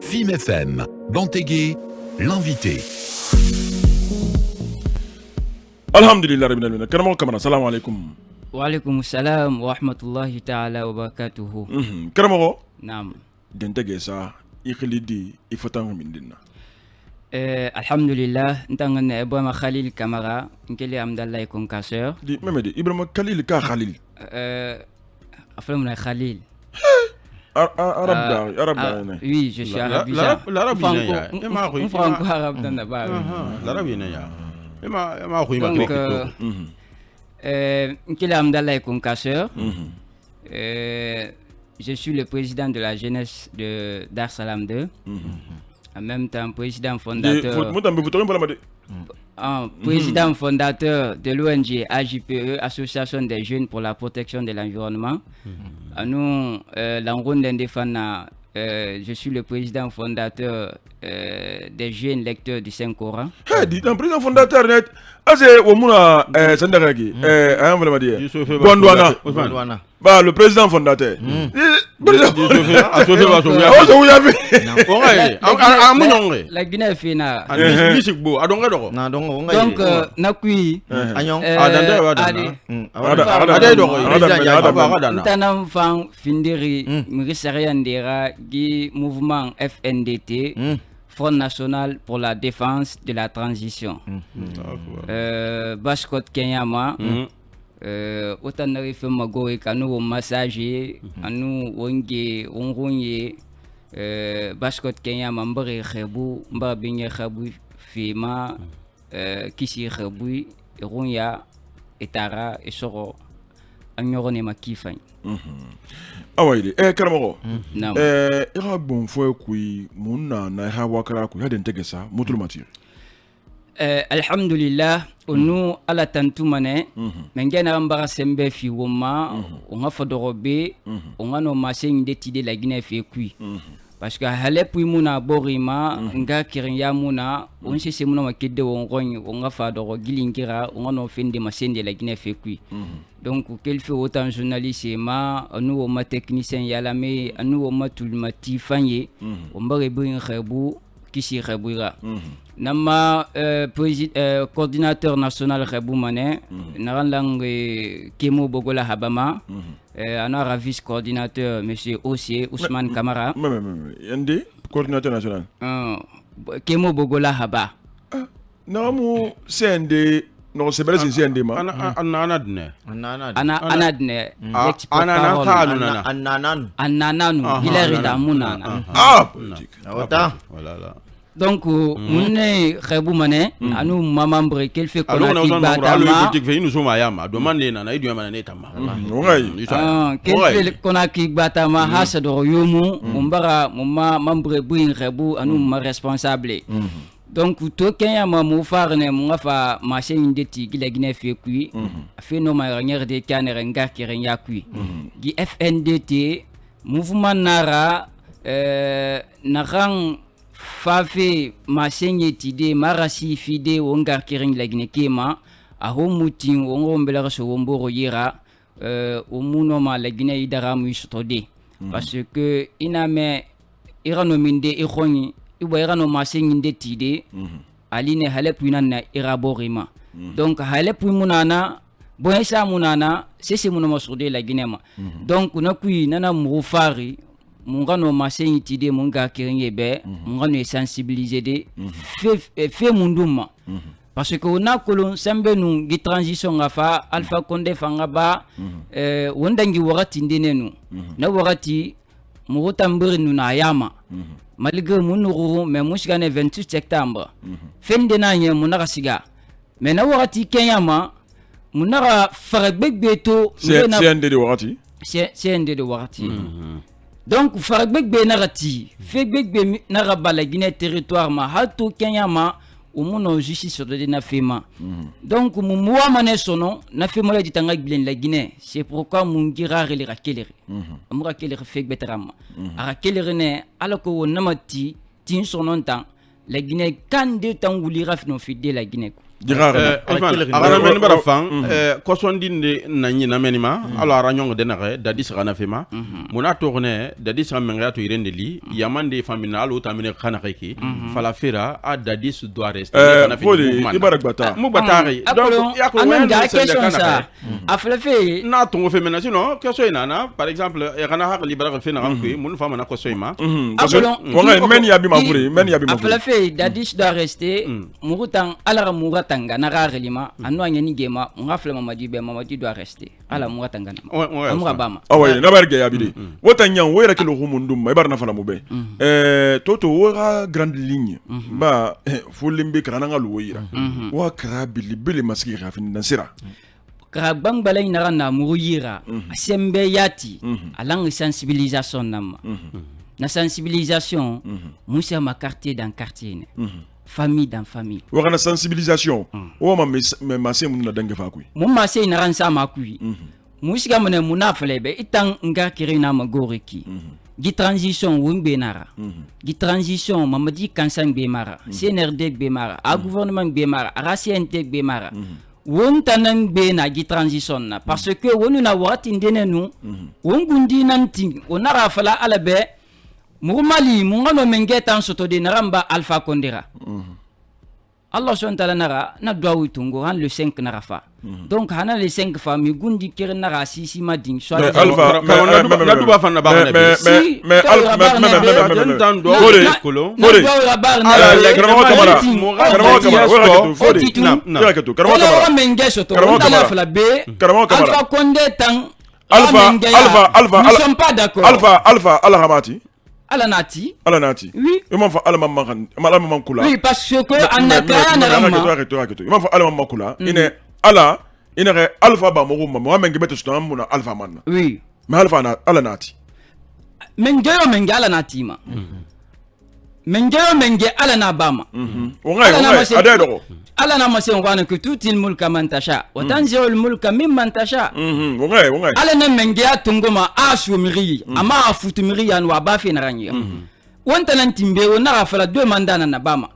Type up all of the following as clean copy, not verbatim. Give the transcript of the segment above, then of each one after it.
FIM FM, Bantégué, l'invité. Alhamdulillah rabbil alamin. Karamoko Kamara, salam alaikum. Wa alaikum salam wa rahmatullahi ta'ala wa barakatuhu. Karamoko. Naam. Dentege sa ikhlidi ifatan mindina. Alhamdulillah, ntangan Ibrahim Khalil Kamara, nkeli Amdallah et concasseur. Di Memedi Ibrahim Khalil ka Khalil. Aflamuna Khalil. Arabe. Oui, je suis arabisant. L'arabe franco-arabe dans la base. L'arabe Donc, nkeli Amdallah et concasseur. Je suis le président de la jeunesse de Dar Salam 2. En même temps, président fondateur. Président fondateur de l'ONG AJPE, Association des jeunes pour la protection de l'environnement. Nous, je suis le président fondateur des jeunes lecteurs du Saint-Coran. Dis, un président fondateur net. Assez au Mouna Sandaragi. Gondwana. Bah, le président fondateur. La Guinée fait na. Donc, nakui. Tanam fan findiri Mrisariandera Guy mouvement FNDT. Front national pour la défense de la transition. Bashkot Kenyama. Autant de fait mago et kanu massage anu wonge ongonye Bashkot Kenyama mbare khabu mbabinye khabu fima kisi khabu ronya etara esoro anyorone makifany. Awaide Karamoko. Naam. Bon foi kui munna na wakara ku haden tegesa mutul matir. Alhamdulillah onu ala tantumane mengena mbara sembe fi woma onga fodorobe onga no masen de tide la Guinée fi kui parce que halep muna borima nga kirin ya muna on se muna makede wongoñ onga fadoro gilingira onga no finde masen de la Guinée fi kui donc quel fait autant journaliste ma nous o ma technicien yalame nous o ma tulmati fanye on bare brin khabu kisi khabira nama coordinateur national Khabou Mané naranlang Kemo Bogola Habama ana vice coordinateur monsieur Ossier Ousmane Kamara yande coordinateur national Kemo Bogola Haba namu CND non c'est vrai c'est CND ma ananadne Hilary Damunana voilà. Donc, mune Khabou Mané, anu mamambre quel fait qu'on a nous sommes à demander na idu manane tama. Quel fait qu'on a ki batama hasa do yomu, mbara mama mambre buin Khabou anu ma responsable. Donc, to kenya ma mu farne mu fa machine ndeti gila Guinée fait kui, fait no ma dernière de canere ngar ki renya kui. Gi FNDT mouvement nara narang fafe masenye tide marasi fide wongar kiring la Guinée kema a homutin wongombela so womboro yira omuno ma la Guinée idara mu sotode parce que iname irano minde ikhoni ibo irano masenye nde tide aline halepu inana iraborima donc halepu munana boyesa munana sese muno masode la Guinée ma donc nakui nana mufari mungano masenyi tide munga kirinye be mungano sensibiliser de fait munduma parce que on a kolon sembe nu gi transition ngafa Alpha Condé fanga ba wondangi wakati ndenenu na wakati mugotambiri nu na yama malgré munuru mais mushikane 28 septembre fin de nanye munaka siga mais na wakati kenyama munaka faragbek beto c'est de wakati c'est de wakati. Donc faragbek be narati fegbek be naraba la Guinée territoire ma hato Kenya ma umuno justice de na fema donc mumwa mané sono na fema ya ditanga glen la Guinée c'est pourquoi mungira rele rakelere amura kelere fegbet rama ara kelere ne alako namati tin sonon tan la Guinée kan de tangulira fino fide la Guinée agana men bara fan kosondinde na nyina menima alo ara nyongo denare dadi sara fema mona tourne dadi sara menga to irende li yamande famina alo tamine khana kayki fala fera a dadi su doit rester kana fodi ibarak bata mu batari donc ya ko wen da question ça afla fe na tongo fe mena sinon question ina par exemple kana ha libara fe na ko mun fama na ko soima men yabi maburi men yabi maburi afla fe dadi su doit rester murutan alara muratanga na rarelima anu anyani gema ngafle mamadi doit rester ala muratanga na amurabama awe na barge yabidi wotanyan wera kilo humundum mai barna fala mube toto wora grande ligne ba fulimbe kana ngaluwira wa krabili bili maski rafin nasira krabang balay na muruyira sembe yati alang sensibilisation nama na sensibilisation musa ma quartier dans quartier famille dans famille wakana sensibilisation o ma masse mun na dange fa kuy mun masse ina ran sa ma kuy musika mona munaflebe itang nga kirina magoriki gi transition wumbe nara gi transition mamadi kansan be mara CNRD be mara a gouvernement be mara a CNT be mara won tanan be na gi transition na parce que wonu na wati ndene nu won gundi nanti onara fala alabe Murmali mungano mengetan soto de naramba Alpha Condera. Allah subhanahu wa ta'ala nara na dua witungo han le 5 narafa. Donc hana le 5 famille gundi kire nara sisi mading so Alpha na duba fanna ba na mais Ala nati. Oui. Il m'a fait Alama Kula. Oui, parce que on a gagné. Il m'a fait Alama Kula. Il est Ala. Il est Alpha Bamoro. Moi, je vais te donner Alpha Man. Oui. Mais Alpha Ala nati. Mengeyo Ala nati ma. Mengeyo Ala Nabama. On a adhéré. Ala na mase ngwana que tout il mulka mantasha watanzi ul mulka mimman tasha ala na mengia tungoma asu miri ama afutu miri yan wa bafi na ranya wonta nan timbe wona afala 2 mandana na bama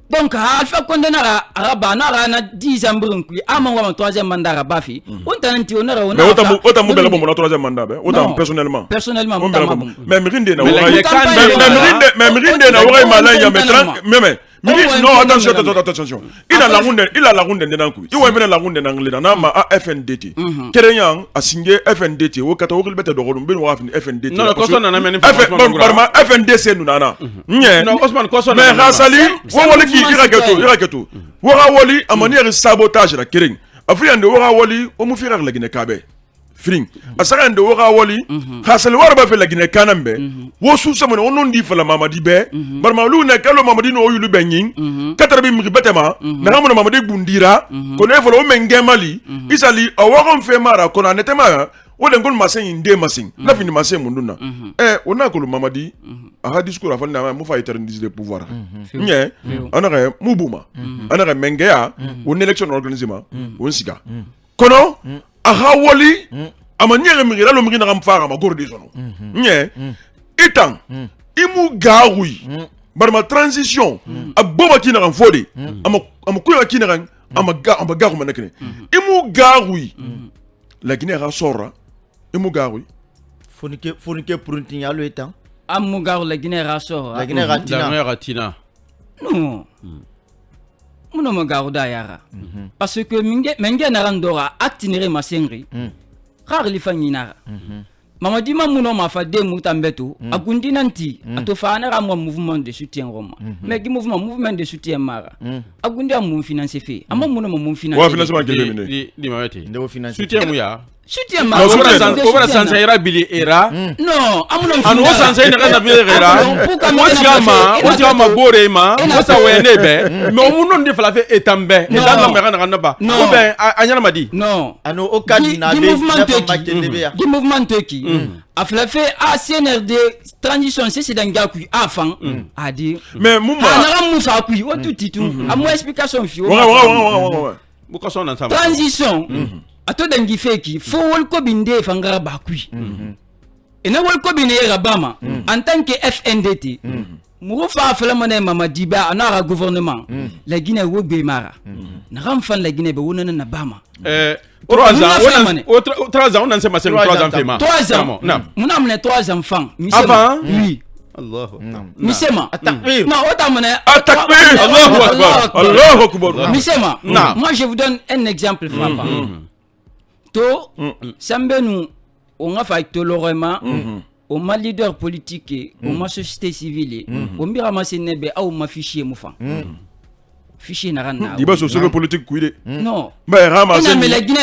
donc alfa kondena araba na na 10 ambrin ku ama wa 3e mandat rabafi wonta nan ti onara wona ota mu bela bon 3e mandat be ota personnellement mais mirinde na wa malanya mais non, attention. Il a la ronde de Nankou. Il a la ronde d'anglais dans ma FNDT. Kerenyan a signé FNDT. Au 14 bête de Rolumbe ou FNDT. Non, FNDC nous nana. Non, Osman Koson. Mais Rasali, Wawali qui iraketo. Wawali a manière sabotage la Kering. Afrique de Wawali, au Moufira la Guinée Kabe. Fring asara ndo waka woli hasal warba fe la Guinée kanambe wo su sama no non di fala mamadi be barma lu ne kalo mamadi no yulu benyin katarbi mi betema na ngamu mamadi bundira ko ne fala o menge mali isali awakon fe mara ko na netema o den gon masen inde masen na fini masen munduna ona ko mamadi a discours afal na mu fa éterniser le pouvoir nye anare mubuma anare mengeya on élection organisement on siga kono aha woli amanyere migila lo migina kamfara magordi zono nye itang imu gawi barma transition aboma kina kan fodi amakuya kina kan amagaru manakene imu gawi la Guinée rasora imu gawi fonike pruntin yalo etang amu garu la Guinée rasora la Guinée ratina non muno magaruda yara parce que menge narandora actinere masengri khar li fanyinara mamadi mamuno mafa de mutambeto agundi nanti atofana ramwa mouvement de soutien roma mais gi mouvement de soutien mara agundi amu financer fait ama muno mu financer wa financement kelé ni mawete ndo financer soutien mu ya soutien mara obra sansa era bili era non amuno anu sansa ina kana bili era wosiama bore ma wasa wenebe mais omuno ndi fala fe etambe ndanga mera na ba ou ben anyana madi non anu okadi na de mouvement teki afla fe a CNRD transition c'est dans gaku afan a dire mais mumba ana musa ku o tutitu amu explication fi ouais buka sona sama transition ato dangi feki fo wol ko binde fangara bakui ena wol ko bine rabama en tant que FNDT Mou fa flamane Mamadi ba anara gouvernement. La Guinée wo be mara. Na ram fan la Guinée be wonana na bama. 3 ans, on a 3 ans fema. 3 ans. Mon amne 3 enfants. Avant? Oui. Allah. Misema. Atakbir. Non, autant Atakbir. Allahu Akbar. Misema. Moi je vous donne un exemple frappant. To sambenu on a fait tolorema au ma leader politique au ma société civile au mira ma senebe au ma fichier moufa. Fichier na rana. Diba société politique kuide. Non. Mais rama Ina me la Guinée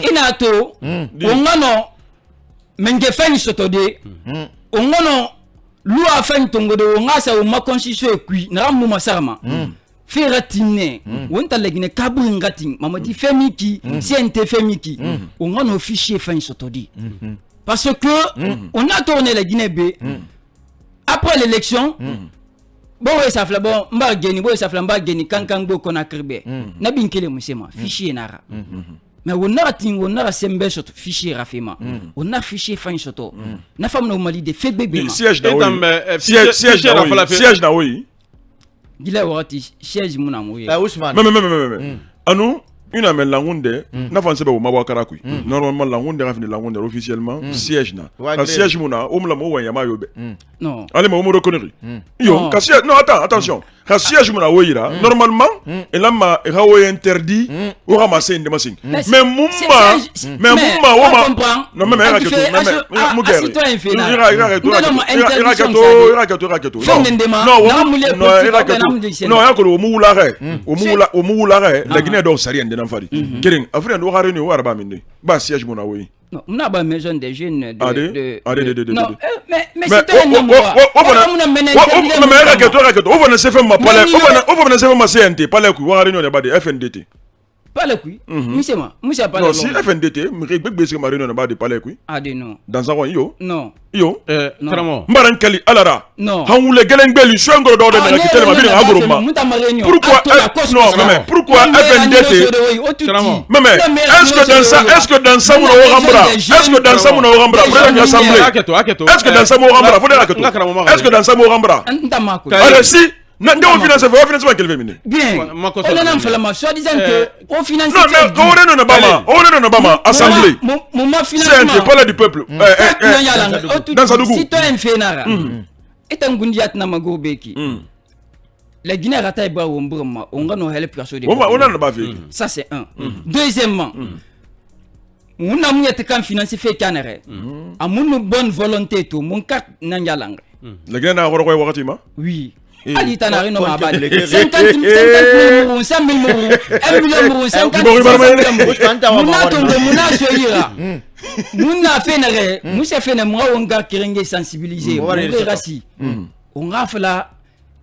ina to ongano menge fani sotode ongano loi fani tongode ongasa o ma constitution kui na ramu masarma. Ferratine wonta la Guinée kabu ngati mamadi femiki CNT femiki ongano fichier fani sotodi. Parce que on a tourné la Guinée B après l'élection. Bon ouais ça fla bon mba geni bon ça fla mba geni kankan bo Conakry be na binkele musema fichier nara mais on a sembe shot fichier rafema on a fichier fin shoto na fam no Mali de fait bébé siège na oui gila wati siège muna moye Ousmane mais anu une amène langunde n'a pas sebe o mabakara kui normalement langunde rafine langunde officiellement siège na siège muna o mla mo wanya mayobe non allez mo reconnaître yo ka siège non attention ka siège muna woyira normalement et ma rawo interdit o ramasser inde masing mais mumma o ma non mais era que tout mu guerre non ya ko mu wulare la Guinée do sari ande fari kering afrique do xare ni war ba minde ba siège mona woyi non on a ba maison des jeunes de non mais c'est un homme on va ne se faire ma palais on va ne se faire ma CNT palais ku war réunion ba de FNDT palais ku monsieur palais non si FNDT me gbegbe se ma réunion ba de palais ku non dans ça yo non Tramo mbaran kali alara non hanwule gelen beli shongoro do de na kitele ma bi na agoroma pourquoi FNDT mais est-ce que dans ça mon rambra est-ce que dans ça mon rambra pour l'assemblée est-ce que dans ça mon rambra faut dire est-ce que dans ça mon rambra alors si non on finance pas quel féminin bien on a fait la soit disant que on finance non on ne bama assemblée mon financement c'est pas du peuple dans ça dougou citoyen fénara et un gundiat na magobeki la Guinée rata ba wombroma on ga no help kaso de on a pas fait ça c'est un deuxièmement on a munyete kan financer fait canere a mon bonne volonté to mon carte nanjalanga la Guinée na woro koy wakati ma oui Ali tanari no mabade 50 000 euros 100 000 euros 1 million euros 50 000 euros muna soyira muna fenere musa fene mwa wonga kirenge sensibiliser on rafla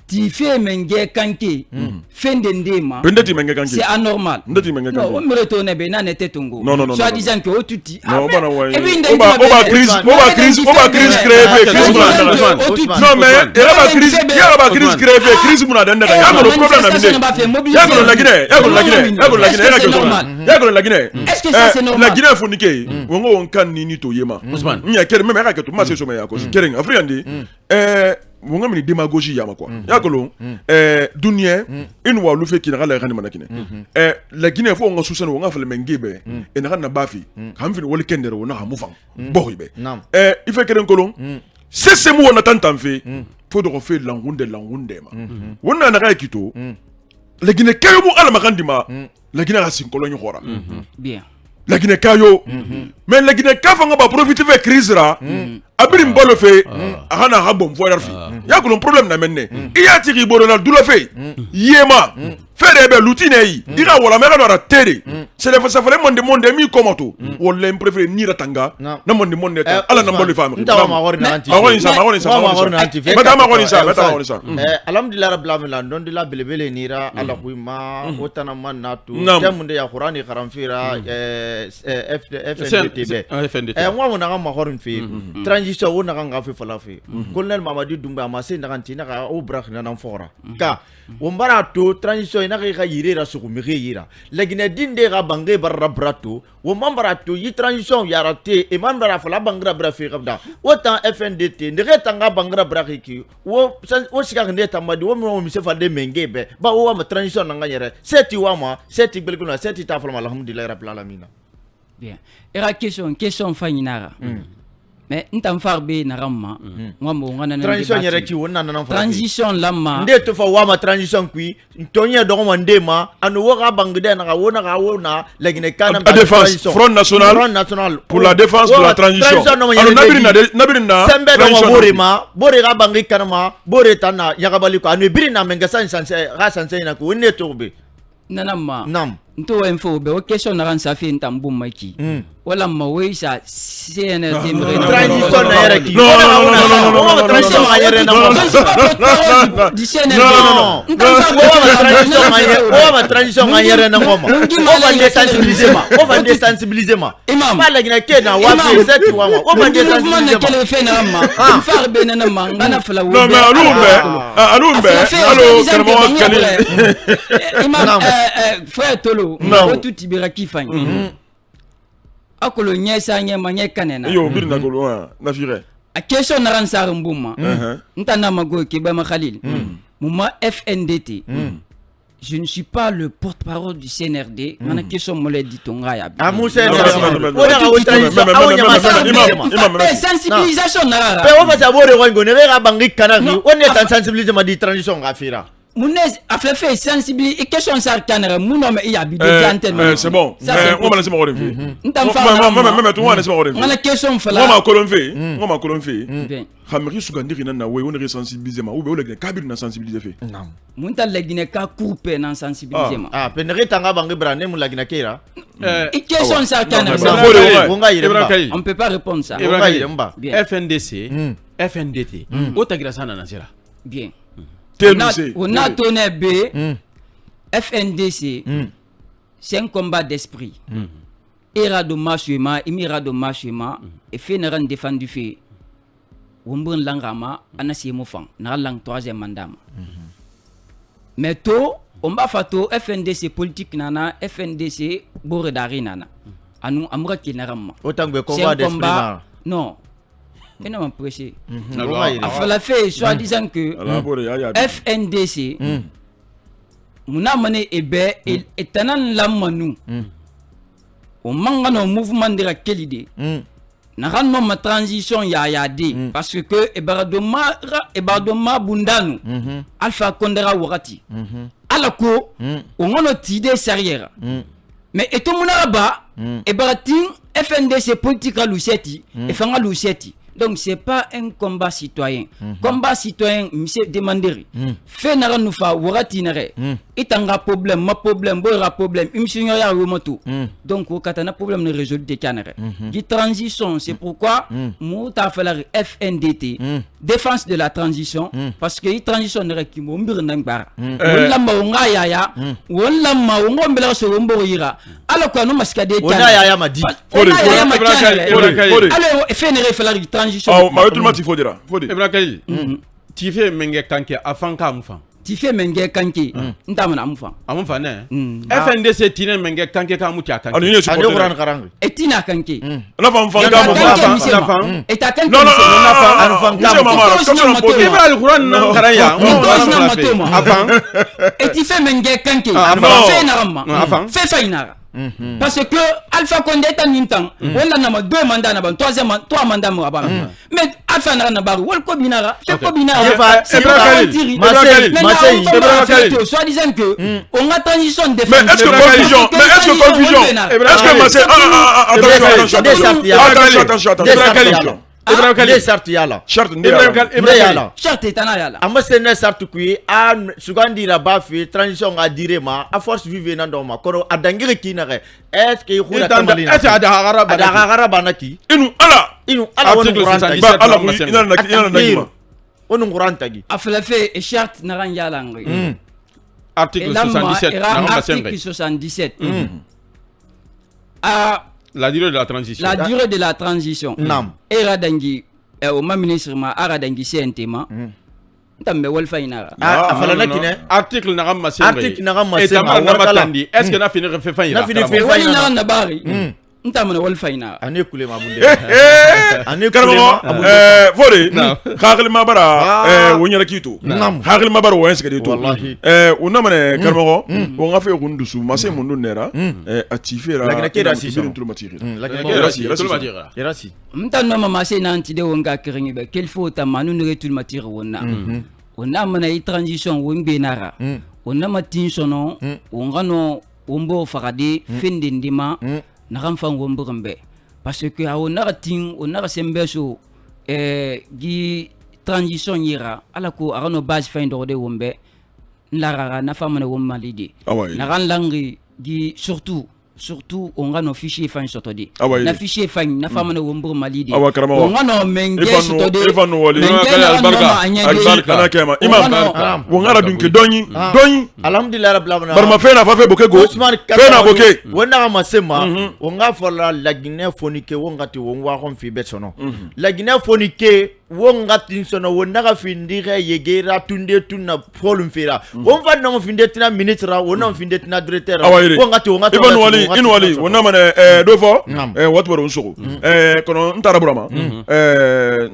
ti fait menge kanke fendendema pendeti menge kanke c'est anormal ndeti menge kanke on me retourne be na nete tongo soit disant que otuti non bana way oba crise créée non mais era ba crise créée crise muna danda ya ko problème na mine ya ko la Guinée est-ce que ça c'est normal la Guinée fonike wongo wonkan nini to yema nya kere même era ke to masse so me ya ko kere afriandi wonga mini démagogie yama quoi yakolo dunia inu wa lufe kina la rani manakine la Guinée fo nga susana wonga fele mengebe en rana bafi kam fini wol kendere wona ha mufan bohibe ife keren kolon c'est mo wona tantam fe fo do fe langunde ma wona na ga kito la Guinée kayo mo ala makandima la Guinée rasin kolon khora bien la Guinée kayo mais la Guinée ka fanga ba profiter fe crise ra abiri mbolo fe ahana habom fo yarfi yakolo problème na menne iya tiri borona dula fe yema fere be lutinei ira wala mera no ratere c'est le ça fallait monde mi komoto wala préféré ni ratanga na monde ta ala na mbolo famri alhamdulillah rabbil alamin don dila belebele nira ala kuima otana manatu jamunde ya qur'ani karamfira FNDTB mwa mona ma horin fi transition on a nga fe fala fe colonel Mamadi Doumbouya ma se naganti na ka o brak na fora ka on barato transition ina ka yirera su mi yira lagine dinde ga bange barra brato o mambarato yi transition yarate e mambara fala bangra bra fe kabda autant FNDT ne retanga bangra bra ki o sika ne tamadi o mo mi se fa de mengebe ba o ma transition nga yere seti wa ma seti belguna seti ta fala alhamdulillah rabbil alamin. Bien. Era question fainara. Mais ntam farbe na ramma. Ngamo ngana na transition yere ki wonna na fa. Transition lamma. Nde to fa wa ma transition kui tonya do ma ndema anu wo bangde na wona lagine kana la défense front national pour la défense de la transition. Alors nabirina sembe do bore ga bangi kana ma bore tana yakabali ko anu birina menga sanse na ko ne tobe. Nanama. Nam. Nto info be o question na ran safi ntambu maki. Wala maweisa CNRD transition na yere ki. Non. Transition na yere na mo. Di CNRD. Non. Transition na yere na mo. O va désensibiliser ma. Imam. Pas la gina ke na wa fi set wa ma. O va désensibiliser ma. Quel fait na ma. Far be na ma ngana fala wo. Non mais alumbe. Allo kalmo kali. Imam frère Tolo. O tu tibira kifanye. Akolo nyesa nyema nyekanena yo birna golo na fire a question na ransar mbuma ntana mago ke ba Khalil muma FNDT je ne suis pas le porte-parole du CNRD mana question molé ditonga ya a musa sensibilisation na rara pe o fa sabore wango ne ga bangi kana ni on est en sensibilisation di transition ngafira Mounez a fait sensibiliser et question ça canara mouno mais il y a bidé antenne c'est bon on va laisser mon revue même toi on laisse mon revue on a question fala on ma colonfe xamri sugandiri na we on sensibiliser ma ou be o le kabir na sensibiliser fe munta legine ka couper na sensibiliser ma pe ne retanga bangi brane mu lagina kera et question ça canara on peut pas répondre ça FNDC FNDT o tagira sana na sera bien on a donné B FNDC c'est un combat d'esprit era do machema imira do machema et fait na ran défendu fait wombon langama anasi mo fan na lang 3e mandat mais to on ba fato FNDC politique nana FNDC bore dari nana anu amura kinaram autant que combat d'esprit non et non m'empêcher a la fait soi-disant que FNDC muna mané ebe et tanan lamanu au mangano mouvement de la quelle na ranno ma transition ya de parce que ebadoma bundanu alpha kondera wakati alako ongono tide sérieux mais et tout munaba ebaratin FNDC politique à Luceti et fanga Luceti. Donc c'est pas un combat citoyen. Combat citoyen, monsieur Demanderi. Fait nara nous fa warati nare. Itanga problème, ma problème, boira problème. Monsieur ya remoto. Donc au katana problème ne résoudre des canare. Di transition, c'est pourquoi mouta falloir FNDT défense de la transition parce que η transition nare ki mo mbir nangbar. Wala ma nga ya wala ma ngombela so mboroira. Alors que nous maskade canare. Ya ma di. Alors fait nare falloir transition. Tout le monde il faut dire. Ibrahim tu fais menge kanke afan ka mfa. Tu fais menge kanke ntamana mfa. Amfa ne. FNDC tine menge kanke ka muti akanke. Ani ne supporter. Ani karang. Etina kanke. La femme fanga mo femme. Et ta kanke. Non Ibrahim Quran nan karaya. Afan. Et tu fais menge kanke. Fais narama. Fais fainara. Parce que Alpha Condé est en temps, on a 2 mandats, 3 mandats, mais Alpha n'a pas de Kobinara, fait Kobinara, soit disant que on a transition de mais est-ce que confusion charte tanayala amasene sartu kui a sugandira bafi transition a direma a force vive na ndoma koro adangire kinare est-ce que yura tamalina est-ce ada banaki inu ala wonu qur'an wonu qur'an tagi afla fait et charte naran yalangi article 77 article 77 la durée de la transition. La durée de la transition. Era dangi o ma ministre ma ara dangi sentema ntambe walfa inara afala na kine article na gamma senga article na gamma et senga tamar na matandi est ce que na fini fe fa na fini fe wali na na bari ntamana walfa inara ane kule mabunde ane karamo fode khagli mabara wonyara kitu khagli mabara wense kadi to wallahi unamane karamo o ngafe kundusu mase mundu nera atifera lakini kera si birin tout matiri Erasi mtano mama se nanti de wonga kiringi be quel faut ta manu ne tout matir wonna onna mana i transition wonbe nara onna matin sono wongano wombo fakade fende ndima na kan fan wombo kambe parce que a onna tin onna sembe so gi transition yira ala ko arano base fin de wombe nlara na famane womma lidi na kan langi gi surtout on a nos fichiers fin sotodi na fichier fin na fama na wombur malidi on a nos menge sotodi albarka kema imam wongara dunke doni alhamdulillah rabbil alamin barma fena fa fe boke go fena boke wona ma sema wonga fola la Guinée fonike wongati wongwa kon fi betsono la Guinée fonike wongati sono wona findire yegera tunde tunna polum fira won fa no finde tina ministre wona finde tina directeur wongati in wali wona mane do fo wat baro nsuko kono ntara burama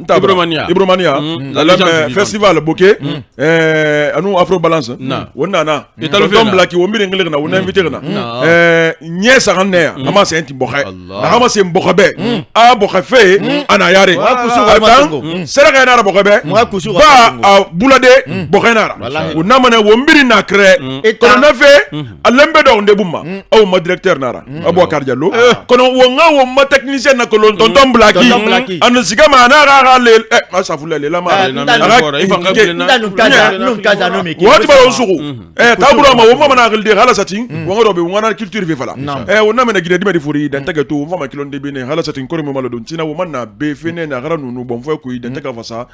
ntara ibromania la festival boke anu afro balance wona na tom blaki wo mbiri ngilina wona invité na nyesa ganne ama senti boxe ama sem boxebe a boxefe ana yare sera na boxebe ba bulade boxenara wona mane wo mbiri na cré kono na fe alembe do ndebuma au ma directeur nara Abouakar Diallo kono wonga wo ma technicien na ko lon tonton blaki an sigama na ga le asa fulele la ma wati ba osuku tabura ma wo ma na gilde hala satin wonga do be wona culture ve fala wona mena gide dimedi furi dan taga to fama kilon de bene hala satin ko mo mala don tina wo man na be fene na gara nunu bon fo ko dan taga fasa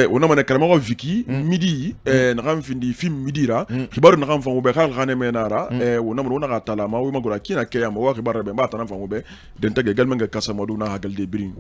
wona mena kalama ko viki midi na gam findi film midi ra khibaru na gam fa wo be khal khane menara wona mo wona ga talama wo ma gora kina ke ya mo wa khibaru be ba tan fa wo be den taga galma ga kasa moduna hagal de birin